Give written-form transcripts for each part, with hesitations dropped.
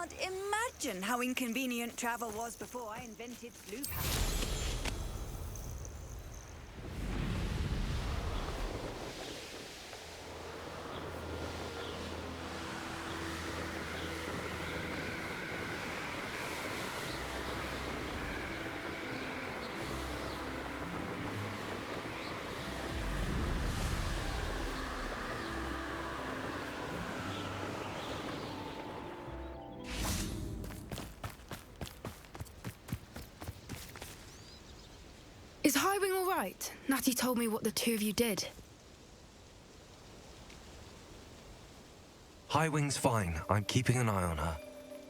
can't imagine how inconvenient travel was before I invented flu patches. Is Highwing all right? Natty told me what the two of you did. Highwing's fine. I'm keeping an eye on her.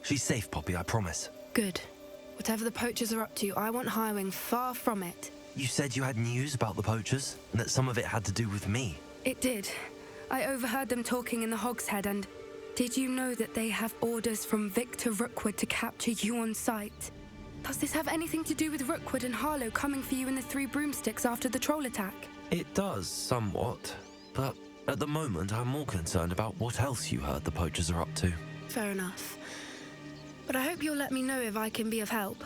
She's safe, Poppy, I promise. Good. Whatever the poachers are up to, I want Highwing far from it. You said you had news about the poachers, and that some of it had to do with me. It did. I overheard them talking in the Hogshead, and did you know that they have orders from Victor Rookwood to capture you on sight? Does this have anything to do with Rookwood and Harlow coming for you in the 3 Broomsticks after the troll attack? It does, somewhat. But at the moment, I'm more concerned about what else you heard the poachers are up to. Fair enough. But I hope you'll let me know if I can be of help,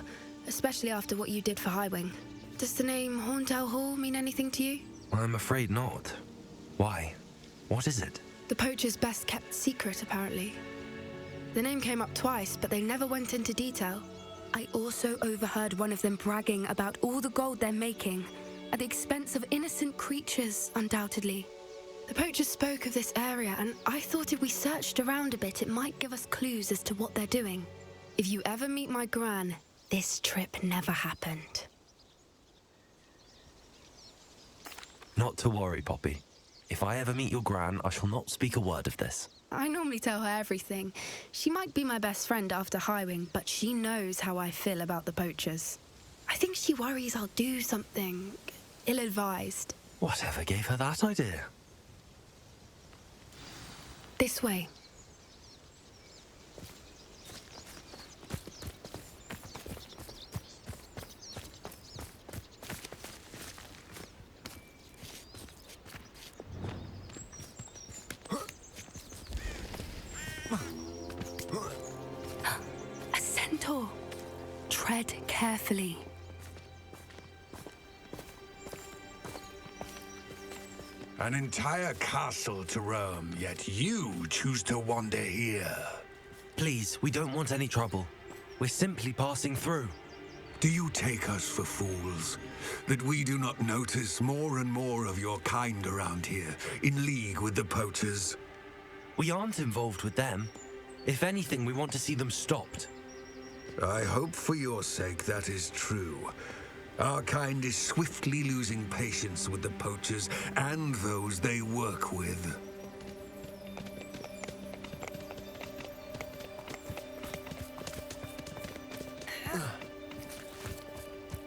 especially after what you did for Highwing. Does the name Horntail Hall mean anything to you? I'm afraid not. Why? What is it? The poachers' best-kept secret, apparently. The name came up twice, but they never went into detail. I also overheard one of them bragging about all the gold they're making, at the expense of innocent creatures, undoubtedly. The poachers spoke of this area, and I thought if we searched around a bit, it might give us clues as to what they're doing. If you ever meet my gran, this trip never happened. Not to worry, Poppy. If I ever meet your gran, I shall not speak a word of this. I normally tell her everything. She might be my best friend after Highwing, but she knows how I feel about the poachers. I think she worries I'll do something ill-advised. Whatever gave her that idea? This way. A centaur. Tread carefully. An entire castle to roam, yet you choose to wander here. Please, we don't want any trouble. We're simply passing through. Do you take us for fools? That we do not notice more and more of your kind around here, in league with the poachers? We aren't involved with them. If anything, we want to see them stopped. I hope for your sake that is true. Our kind is swiftly losing patience with the poachers and those they work with.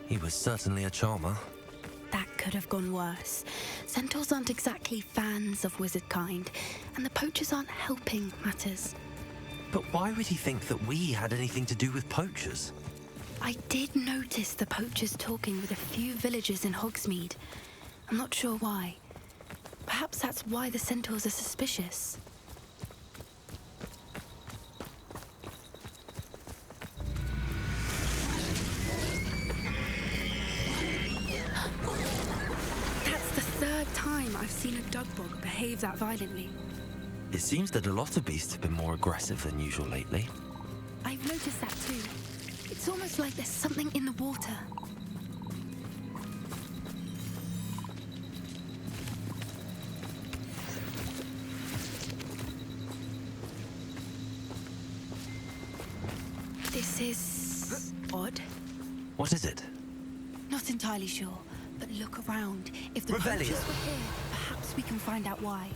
He was certainly a charmer. That could have gone worse. Centaurs aren't exactly fans of wizard kind, and the poachers aren't helping matters. But why would he think that we had anything to do with poachers? I did notice the poachers talking with a few villagers in Hogsmeade. I'm not sure why. Perhaps that's why the centaurs are suspicious. That's the third time I've seen a dugbog behave that violently. It seems that a lot of beasts have been more aggressive than usual lately. I've noticed that too. It's almost like there's something in the water. This is odd. What is it? Not entirely sure, but look around. If the Revelio. poachers were here, perhaps we can find out why.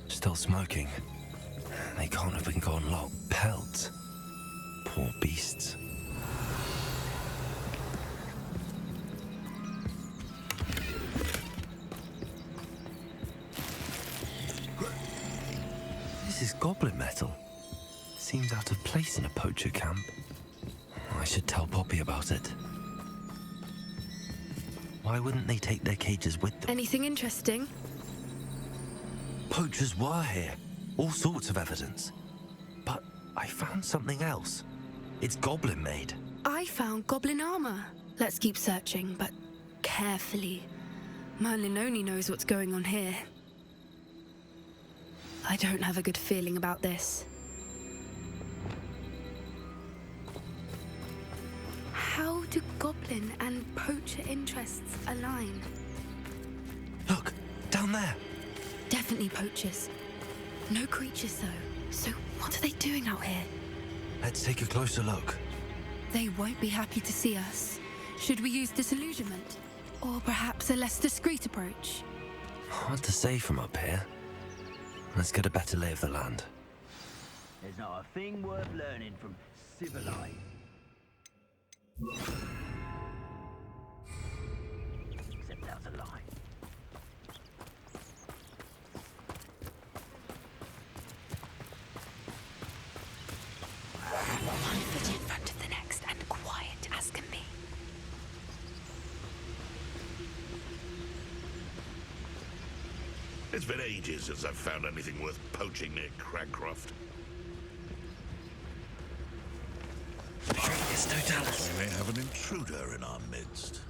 Still smoking. They can't have been gone long. Pelts. Poor beasts. This is goblin metal. Seems out of place in a poacher camp. I should tell Poppy about it. Why wouldn't they take their cages with them? Anything interesting? Poachers were here. All sorts of evidence. But I found something else. It's goblin-made. I found goblin armor. Let's keep searching, but carefully. Merlin only knows what's going on here. I don't have a good feeling about this. How do goblin and poacher interests align? Look, down there. Definitely poachers. No creatures, though. So what are they doing out here? Let's take a closer look. They won't be happy to see us. Should we use disillusionment? Or perhaps a less discreet approach? Hard to say from up here. Let's get a better lay of the land. There's not a thing worth learning from civilized. Except that was a lie. 1 foot in front of the next and quiet as can be. It's been ages since I've found anything worth poaching near Cragcroft. It's Totalis. We may have an intruder in our midst.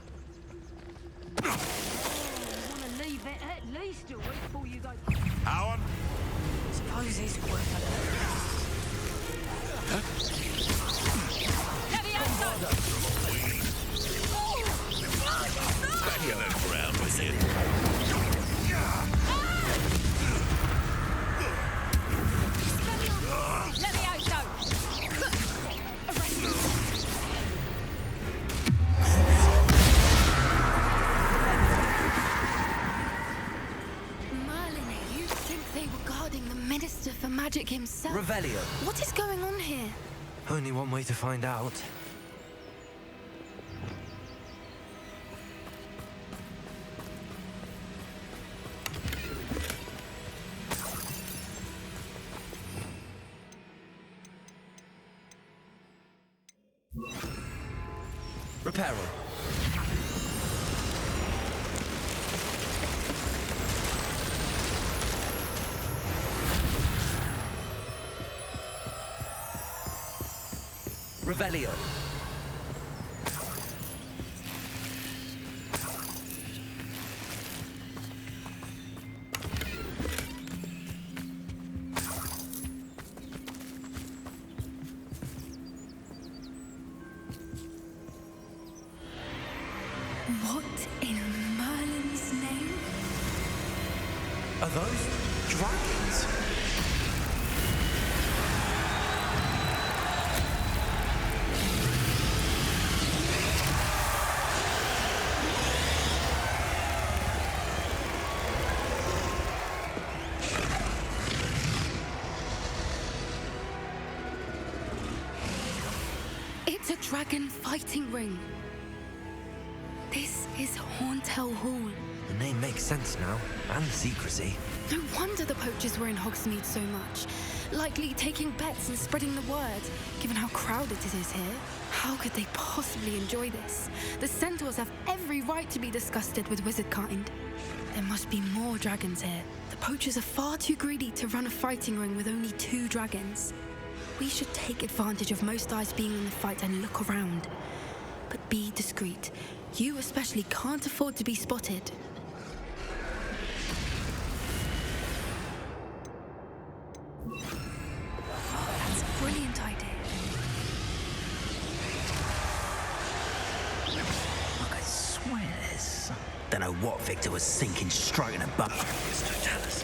I want to leave it at least a week before you go. Howard? Suppose it's worth Back in the ground with you. Let me out, Joe. Merlin, you think they were guarding the Minister for Magic himself? Revelio. What is going on here? Only one way to find out. Reparo. Revelio. What in Merlin's name? Are those dragons? It's a dragon fighting ring. This is Hauntel Hall. The name makes sense now, and the secrecy. No wonder the poachers were in Hogsmeade so much. Likely taking bets and spreading the word, given how crowded it is here. How could they possibly enjoy this? The centaurs have every right to be disgusted with wizard kind. There must be more dragons here. The poachers are far too greedy to run a fighting ring with only 2 dragons. We should take advantage of most eyes being in the fight and look around. But be discreet. You especially can't afford to be spotted. That's a brilliant idea. I could swear there's... Don't know what Victor was sinking straight in a butt. It's Totalis.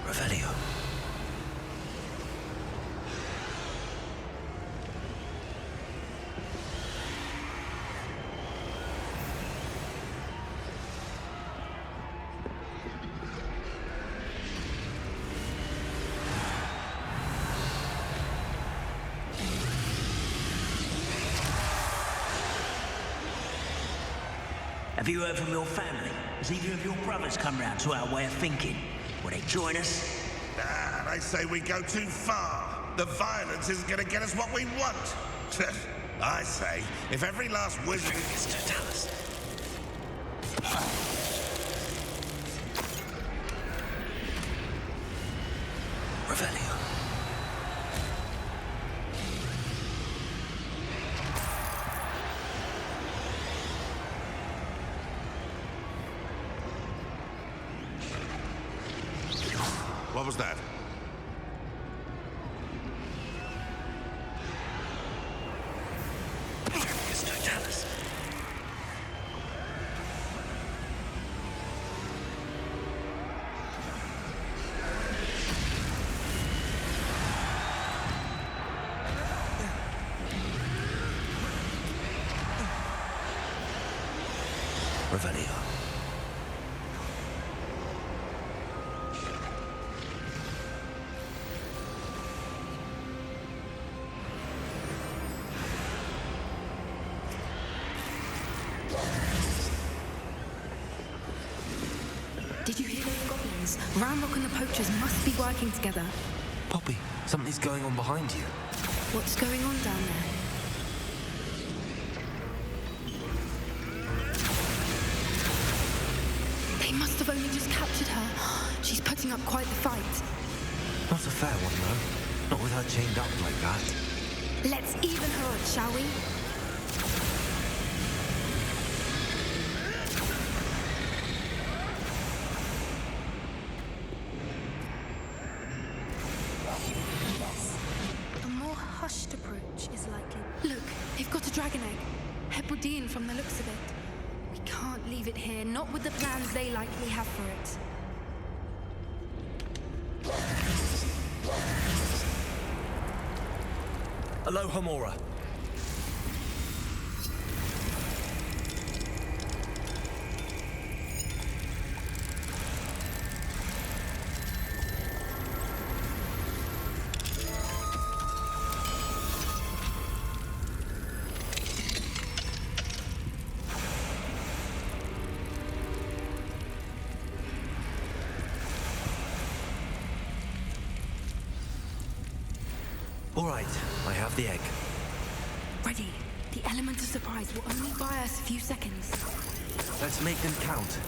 Revelio. Have you heard from your family? Has either of your brothers come round to our way of thinking? Will they join us? They say we go too far. The violence isn't going to get us what we want. I say, if every last wizard... Mr. Dallas. Revelio. What was that? Mr. Dallas. Revelio. Did you hear those goblins? Ramrock and the poachers must be working together. Poppy, something's going on behind you. What's going on down there? They must have only just captured her. She's putting up quite the fight. Not a fair one, though. Not with her chained up like that. Let's even her odds, shall we? A more hushed approach is likely. Look, they've got a dragon egg. Hebridean from the looks of it. We can't leave it here, not with the plans they likely have for it. Aloha, Mora. All right, I have the egg. Ready. The element of surprise will only buy us a few seconds. Let's make them count.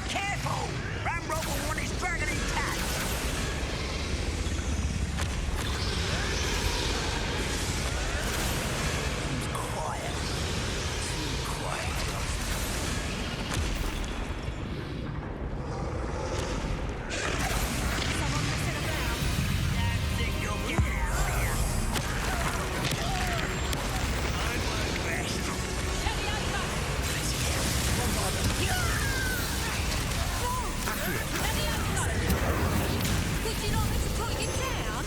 Careful! Ramrock will want his dragon intact! Quiet. Too quiet. Someone messing around? Don't think you'll get out of here. I'm my best. Would you like me to put you down?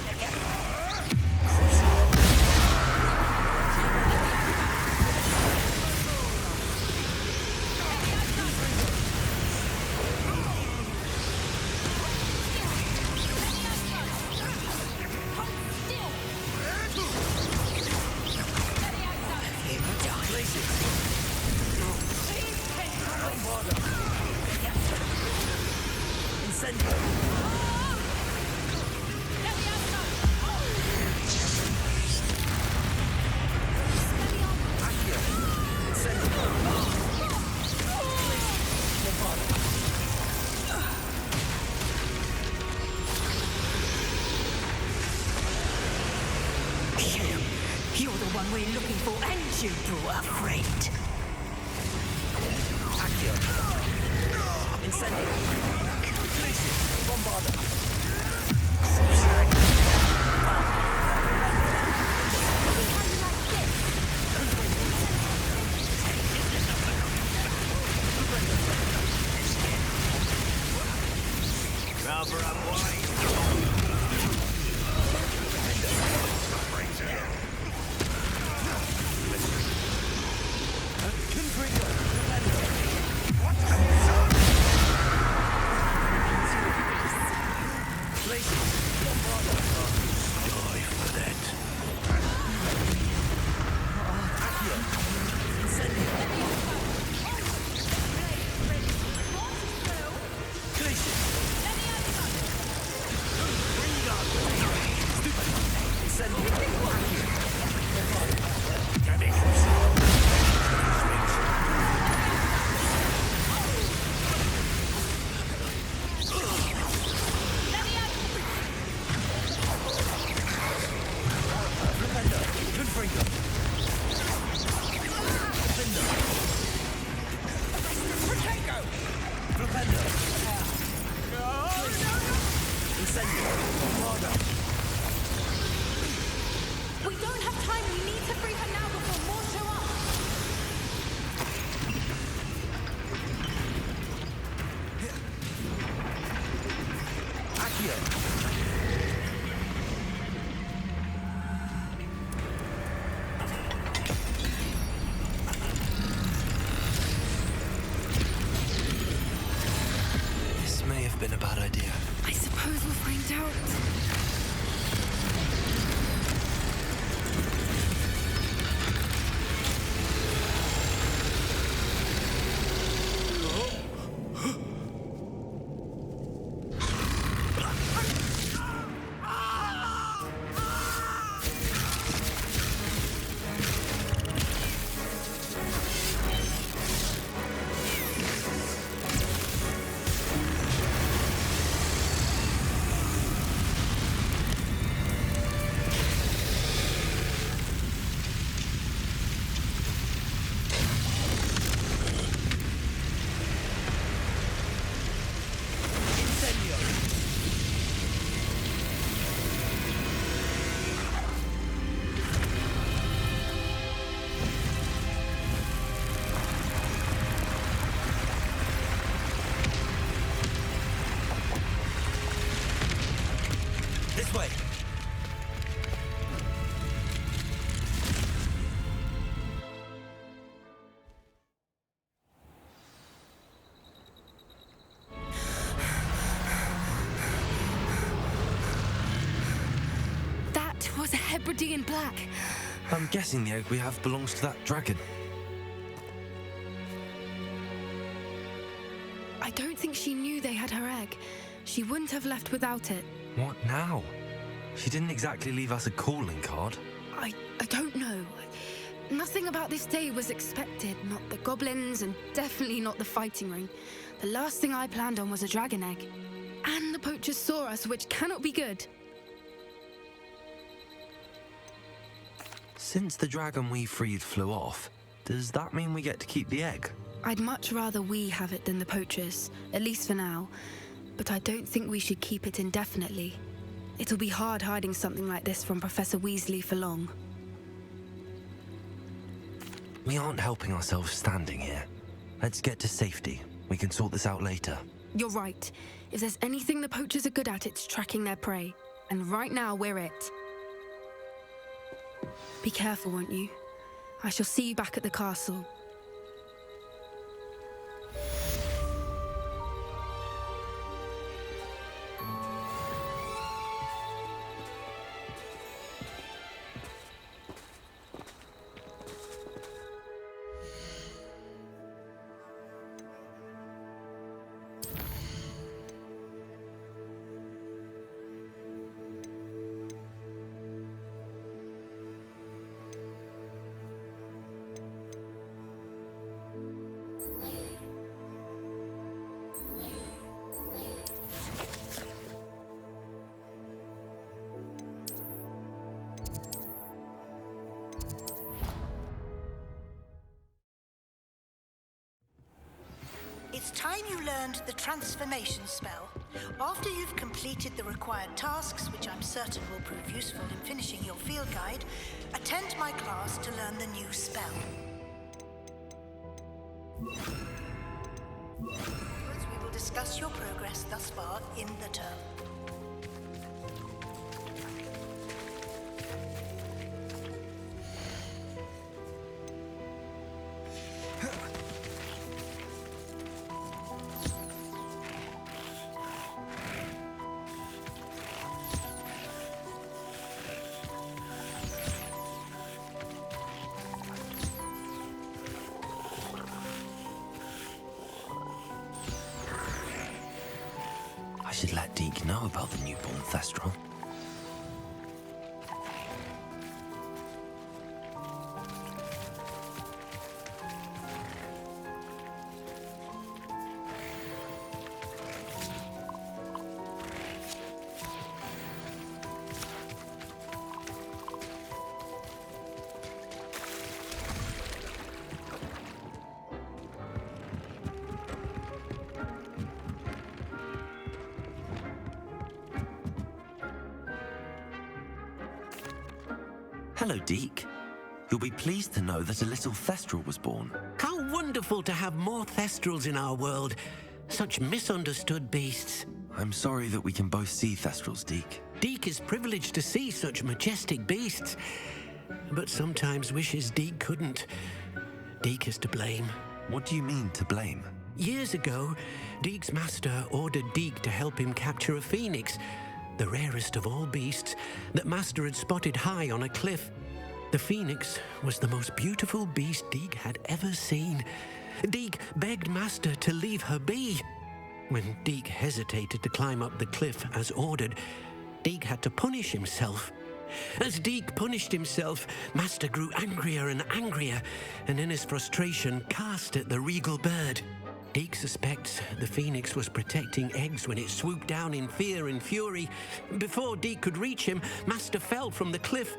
You're the one we're looking for, and you brought a friend. Accio. Incendio. Bombarda. Cover up wide. We don't have time. We need to free her now before more show up. This may have been a bad idea. I suppose we'll find out. This way! That was a Hebridean black. I'm guessing the egg we have belongs to that dragon. I don't think she knew they had her egg. She wouldn't have left without it. What now? She didn't exactly leave us a calling card. I don't know. Nothing about this day was expected. Not the goblins, and definitely not the fighting ring. The last thing I planned on was a dragon egg. And the poachers saw us, which cannot be good. Since the dragon we freed flew off, does that mean we get to keep the egg? I'd much rather we have it than the poachers, at least for now. But I don't think we should keep it indefinitely. It'll be hard hiding something like this from Professor Weasley for long. We aren't helping ourselves standing here. Let's get to safety. We can sort this out later. You're right. If there's anything the poachers are good at, it's tracking their prey. And right now, we're it. Be careful, won't you? I shall see you back at the castle. It's time you learned the transformation spell. After you've completed the required tasks, which I'm certain will prove useful in finishing your field guide, attend my class to learn the new spell. Afterwards, we will discuss your progress thus far in the term. I should let Deke know about the newborn Thestral. Hello, Deke. You'll be pleased to know that a little Thestral was born. How wonderful to have more Thestrals in our world. Such misunderstood beasts. I'm sorry that we can both see Thestrals, Deke. Deke is privileged to see such majestic beasts, but sometimes wishes Deke couldn't. Deke is to blame. What do you mean, to blame? Years ago, Deke's master ordered Deke to help him capture a phoenix, the rarest of all beasts, that master had spotted high on a cliff. The phoenix was the most beautiful beast Deke had ever seen. Deke begged master to leave her be. When Deke hesitated to climb up the cliff as ordered, Deke had to punish himself. As Deke punished himself, master grew angrier and angrier, and in his frustration cast at the regal bird. Deke suspects the phoenix was protecting eggs when it swooped down in fear and fury. Before Deke could reach him, master fell from the cliff.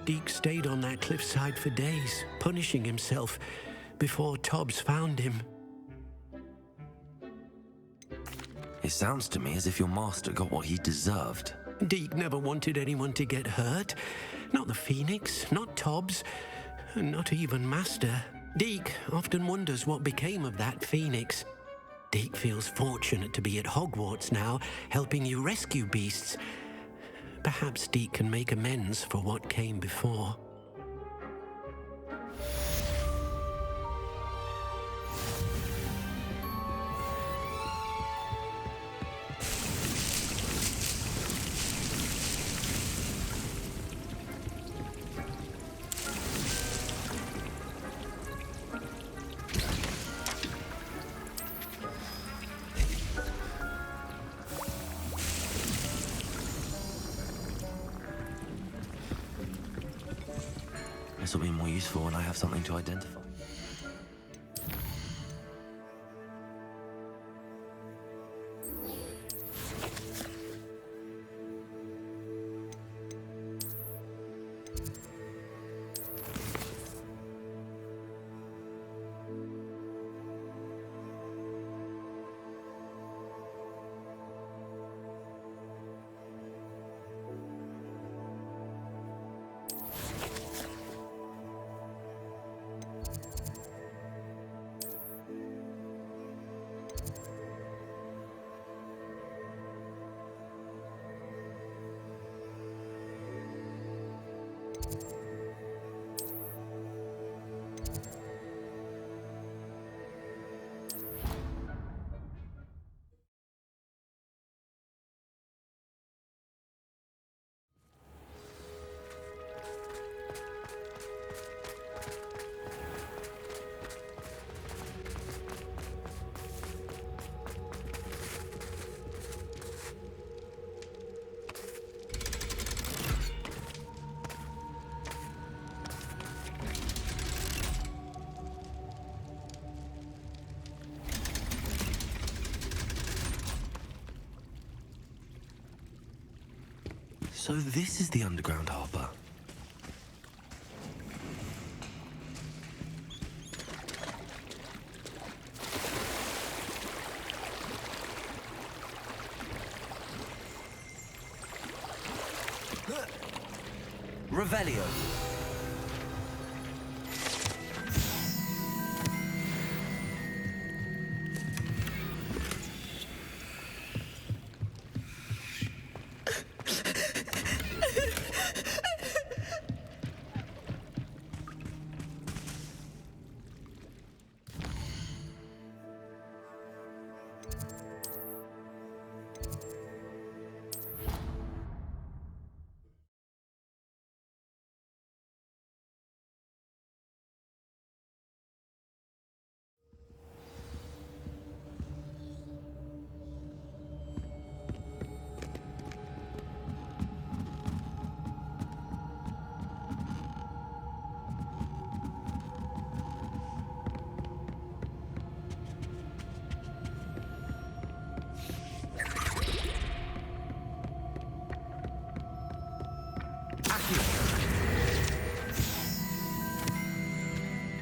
Deke stayed on that cliffside for days, punishing himself, before Tobbs found him. It sounds to me as if your master got what he deserved. Deke never wanted anyone to get hurt. Not the phoenix, not Tobbs, not even master. Deke often wonders what became of that phoenix. Deke feels fortunate to be at Hogwarts now, helping you rescue beasts. Perhaps Deke can make amends for what came before. This will be more useful when I have something to identify. So this is the underground harbor. Revelio.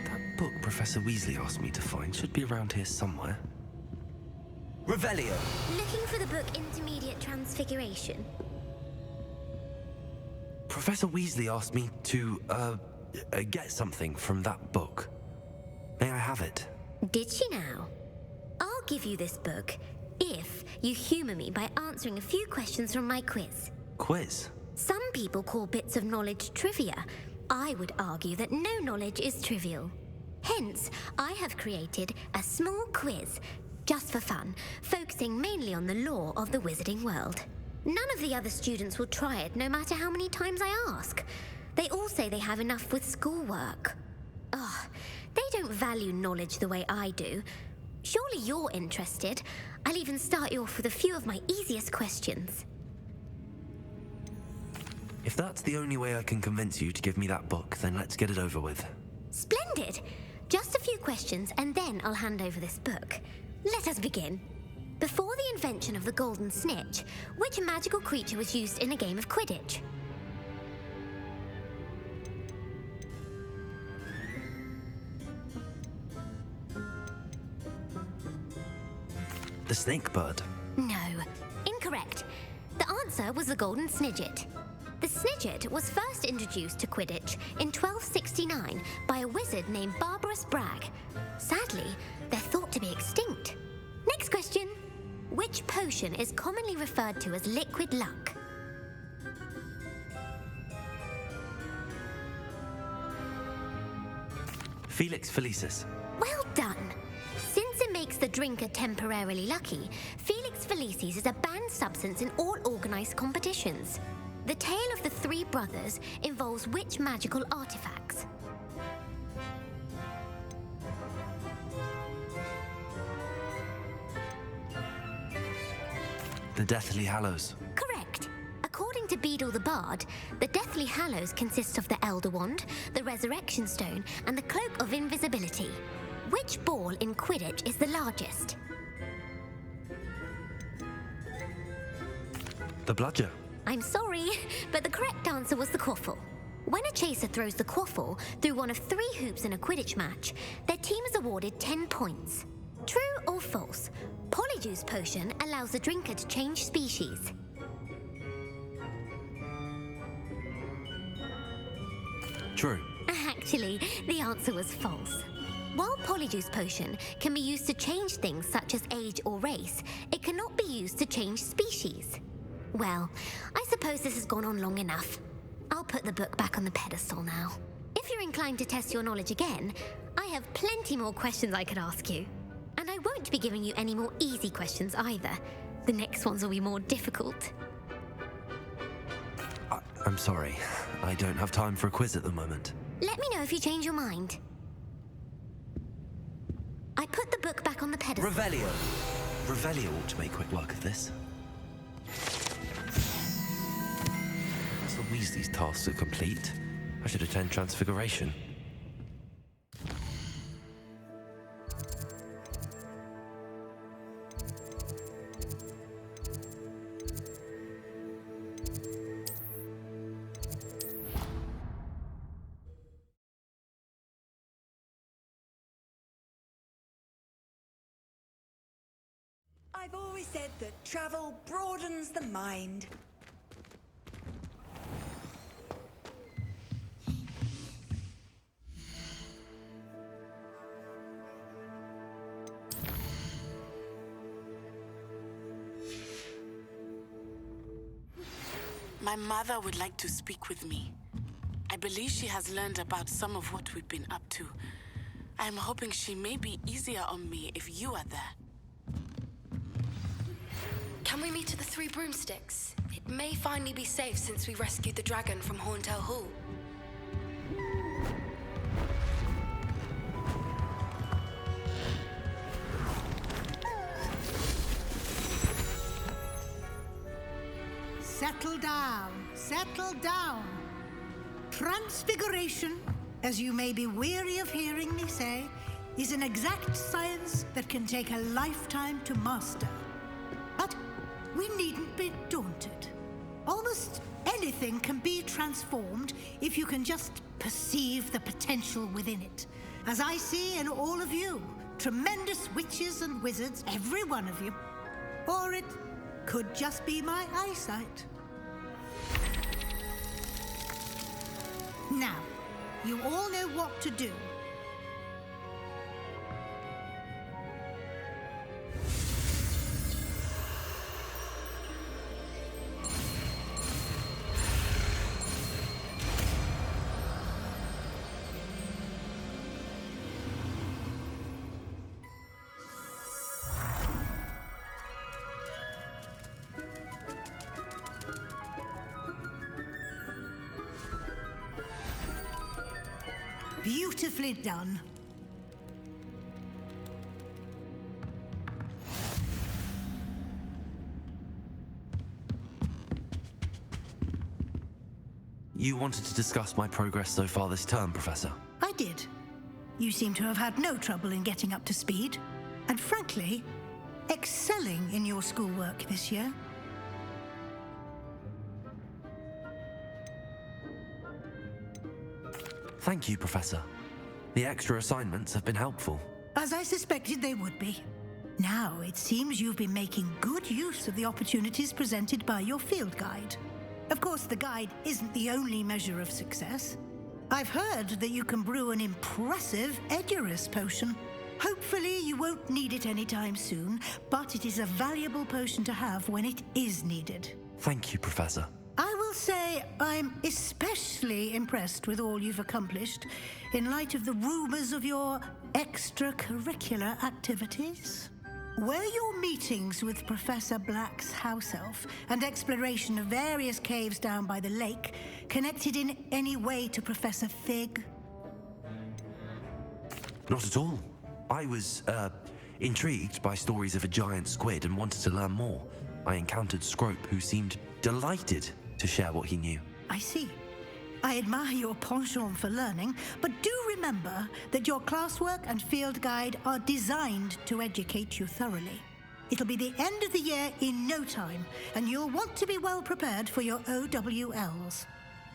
That book Professor Weasley asked me to find should be around here somewhere. Revelio. Looking for the book Intermediate Transfiguration? Professor Weasley asked me to, get something from that book. May I have it? Did she now? I'll give you this book if you humour me by answering a few questions from my quiz. Quiz? Some people call bits of knowledge trivia. I would argue that no knowledge is trivial. Hence, I have created a small quiz, just for fun, focusing mainly on the lore of the wizarding world. None of the other students will try it, no matter how many times I ask. They all say they have enough with schoolwork. Ugh, they don't value knowledge the way I do. Surely you're interested. I'll even start you off with a few of my easiest questions. If that's the only way I can convince you to give me that book, then let's get it over with. Splendid! Just a few questions and then I'll hand over this book. Let us begin. Before the invention of the golden snitch, which magical creature was used in a game of Quidditch? The snake bird. No, incorrect. The answer was the golden snidget. The snidget was first introduced to Quidditch in 1269 by a wizard named Barbarous Bragg. Sadly, they're thought to be extinct. Next question. Which potion is commonly referred to as liquid luck? Felix Felicis. Well done. Since it makes the drinker temporarily lucky, Felix Felicis is a banned substance in all organised competitions. The tale of the three brothers involves which magical artifacts? The Deathly Hallows. Correct. According to Beedle the Bard, the Deathly Hallows consists of the Elder Wand, the Resurrection Stone, and the Cloak of Invisibility. Which ball in Quidditch is the largest? The Bludger. I'm sorry, but the correct answer was the quaffle. When a chaser throws the quaffle through one of 3 hoops in a Quidditch match, their team is awarded 10 points. True or false? Polyjuice Potion allows the drinker to change species. True. Actually, the answer was false. While Polyjuice Potion can be used to change things such as age or race, it cannot be used to change species. Well, I suppose this has gone on long enough. I'll put the book back on the pedestal now. If you're inclined to test your knowledge again, I have plenty more questions I could ask you. And I won't be giving you any more easy questions either. The next ones will be more difficult. I'm sorry. I don't have time for a quiz at the moment. Let me know if you change your mind. I put the book back on the pedestal. Revelio. Revelio ought to make quick work of this. As the Weasley's tasks are complete, I should attend Transfiguration. I've always said that travel broadens the mind. My mother would like to speak with me. I believe she has learned about some of what we've been up to. I'm hoping she may be easier on me if you are there. Can we meet at the 3 Broomsticks? It may finally be safe since we rescued the dragon from Horntail Hall. Settle down, settle down. Transfiguration, as you may be weary of hearing me say, is an exact science that can take a lifetime to master. But we needn't be daunted. Almost anything can be transformed if you can just perceive the potential within it. As I see in all of you, tremendous witches and wizards, every one of you. Or it could just be my eyesight. Now, you all know what to do. Beautifully done. You wanted to discuss my progress so far this term, Professor? I did. You seem to have had no trouble in getting up to speed, and frankly, excelling in your schoolwork this year. Thank you, Professor. The extra assignments have been helpful. As I suspected they would be. Now, it seems you've been making good use of the opportunities presented by your field guide. Of course, the guide isn't the only measure of success. I've heard that you can brew an impressive Edurus potion. Hopefully, you won't need it anytime soon, but it is a valuable potion to have when it is needed. Thank you, Professor. I will say I'm especially impressed with all you've accomplished in light of the rumors of your extracurricular activities. Were your meetings with Professor Black's house elf and exploration of various caves down by the lake connected in any way to Professor Fig? Not at all. I was, intrigued by stories of a giant squid and wanted to learn more. I encountered Scrope, who seemed delighted to share what he knew. I see. I admire your penchant for learning, but do remember that your classwork and field guide are designed to educate you thoroughly. It'll be the end of the year in no time, and you'll want to be well prepared for your OWLs.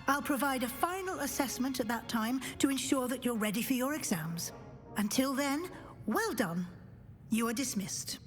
I'll provide a final assessment at that time to ensure that you're ready for your exams. Until then, well done. You are dismissed.